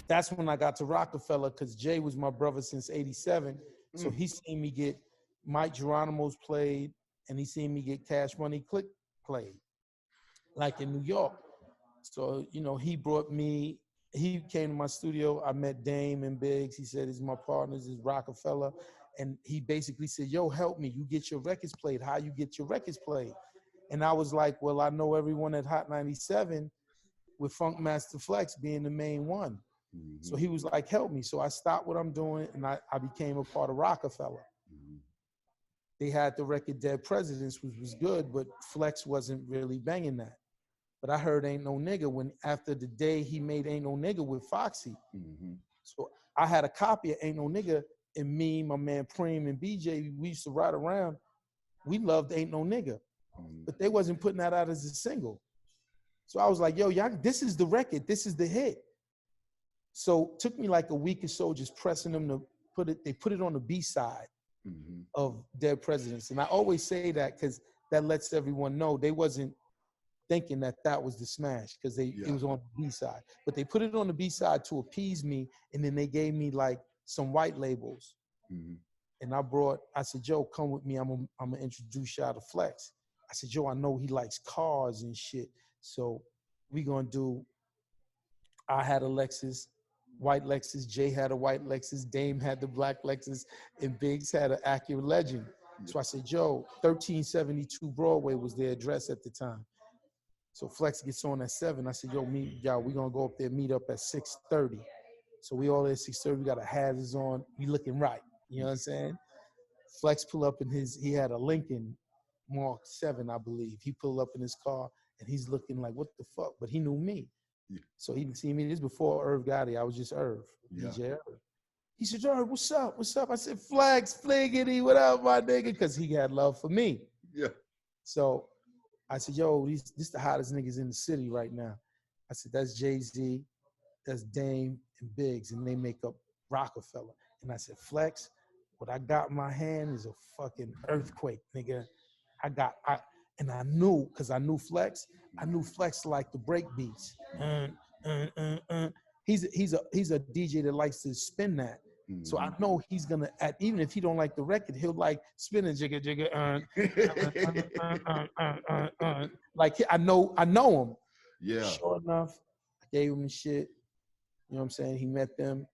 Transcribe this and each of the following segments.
that's when I got to Roc A Fella because Jay was my brother since '87. So he seen me get Mike Geronimo's played, and he seen me get Cash Money Click played, like in New York. So, you know, he came to my studio. I met Dame and Biggs. He said, "These my partners, is Roc A Fella." And he basically said, "Yo, help me. You get your records played. How you get your records played?" And I was like, "Well, I know everyone at Hot 97 with Funk Master Flex being the main one." So he was like, "Help me." So I stopped what I'm doing and I became a part of Roc A Fella. They had the record Dead Presidents, which was good, but Flex wasn't really banging that. But I heard Ain't No Nigga when after the day he made Ain't No Nigga with Foxy. So I had a copy of Ain't No Nigga, and me, my man Preem and BJ, we used to ride around. We loved Ain't No Nigga, but they wasn't putting that out as a single. So I was like, "Yo, y'all, this is the record. This is the hit." So it took me like a week or so just pressing them to put it. They put it on the B side of Dead Presidents, and I always say that because that lets everyone know they wasn't thinking that that was the smash because it was on the B side. But they put it on the B side to appease me, and then they gave me like some white labels. And I said, "Joe, come with me. I'm gonna introduce y'all to Flex." I said, "Joe, I know he likes cars and shit, so we gonna do." I had a Lexus, white Lexus. Jay had a white Lexus. Dame had the black Lexus, and Biggs had an Acura Legend. So I said, "Joe, 1372 Broadway was their address at the time." So Flex gets on at 7. I said, "Yo, y'all, we gonna go up there, meet up at 6:30. So we all there at 6:30. We got our hats on. We looking right. You know what I'm saying? Flex pull up in he had a Lincoln Mark 7, I believe. He pulled up in his car and he's looking like, what the fuck? But he knew me. So he didn't see me. This before Irv Gotti. I was just Irv, DJ Irv. He said, "Irv, what's up? What's up?" I said, "Flex, Fliggity, what up, my nigga?" Because he had love for me. So I said, "Yo, this the hottest niggas in the city right now." I said, "That's Jay-Z, that's Dame and Biggs, and they make up Roc A Fella." And I said, "Flex, what I got in my hand is a fucking earthquake, nigga." And I knew, because I knew Flex liked the break beats. He's a DJ that likes to spin that. So I know he's gonna, even if he don't like the record, he'll like spin a jigga jigga. Like I know him. Sure enough, I gave him the shit. You know what I'm saying? He met them.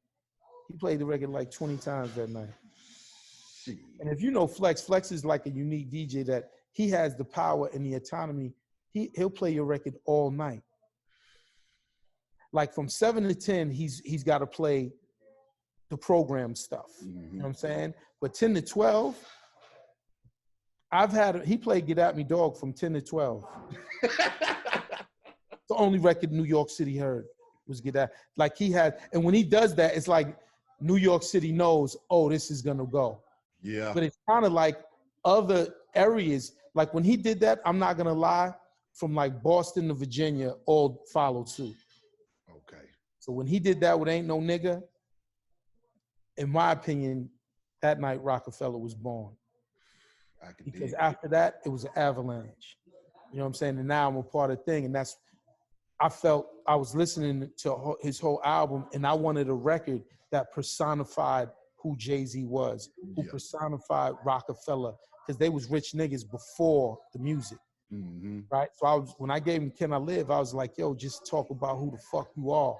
He played the record like 20 times that night. And if you know Flex is like a unique DJ that he has the power and the autonomy. He'll play your record all night. Like from 7 to 10, he's got to play the program stuff. You know what I'm saying? But 10 to 12, he played Get At Me Dog from 10 to 12. The only record New York City heard was Get At. Like and when he does that, it's like New York City knows, oh, this is gonna go. But it's kind of like other areas, like when he did that, I'm not gonna lie, from like Boston to Virginia, all followed suit. So when he did that with Ain't No Nigga, in my opinion, that night Roc A Fella was born. Because after that, it was an avalanche. You know what I'm saying? And now I'm a part of the thing. And I felt I was listening to his whole album and I wanted a record that personified who Jay-Z was, who personified Roc A Fella, because they was rich niggas before the music. Right? So when I gave him Can I Live, I was like, yo, just talk about who the fuck you are.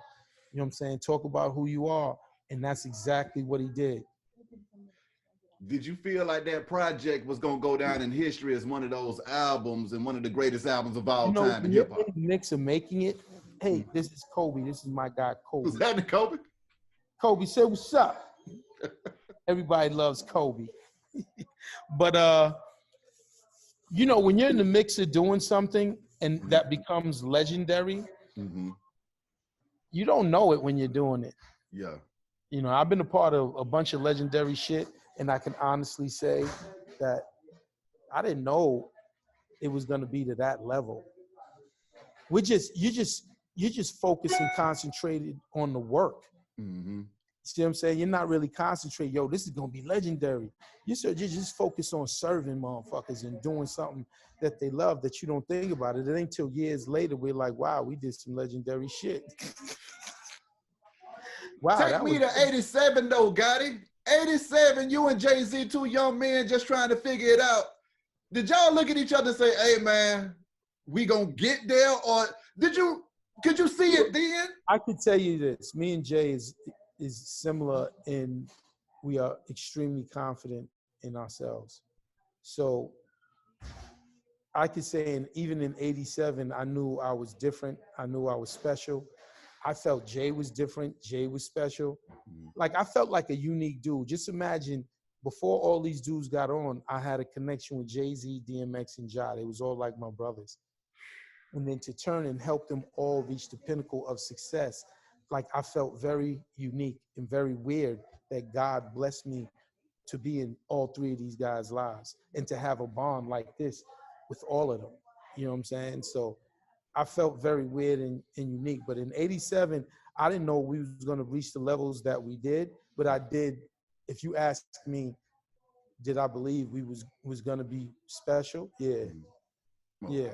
You know what I'm saying? Talk about who you are. And that's exactly what he did. Did you feel like that project was going to go down in history as one of those albums and one of the greatest albums of all time in hip-hop? In the mix of making it, hey, this is Kobe. This is my guy, Kobe. Was that the Kobe? Kobe said, "What's up?" Everybody loves Kobe. But, you know, when you're in the mix of doing something and that becomes legendary, you don't know it when you're doing it. You know, I've been a part of a bunch of legendary shit, and I can honestly say that I didn't know it was going to be to that level. You're just focused and concentrated on the work. You see what I'm saying? You're not really concentrating, yo, this is going to be legendary. You're just focused on serving motherfuckers and doing something that they love that you don't think about it. It ain't till years later we're like, wow, we did some legendary shit. Wow, Take me to 87 though, Gotti. 87, you and Jay-Z, two young men just trying to figure it out. Did y'all look at each other and say, hey man, we gonna get there? Or could you see it then? I could tell you this. Me and Jay is similar in we are extremely confident in ourselves. So I could say even in 87, I knew I was different. I knew I was special. I felt Jay was different. Jay was special. Like I felt like a unique dude. Just imagine before all these dudes got on, I had a connection with Jay-Z, DMX, and Ja. They was all like my brothers. And then to turn and help them all reach the pinnacle of success, like I felt very unique and very weird that God blessed me to be in all three of these guys' lives and to have a bond like this with all of them. You know what I'm saying? So I felt very weird and unique. But in 87, I didn't know we was going to reach the levels that we did, but I did. If you ask me, did I believe we was going to be special? Yeah. Okay. Yeah.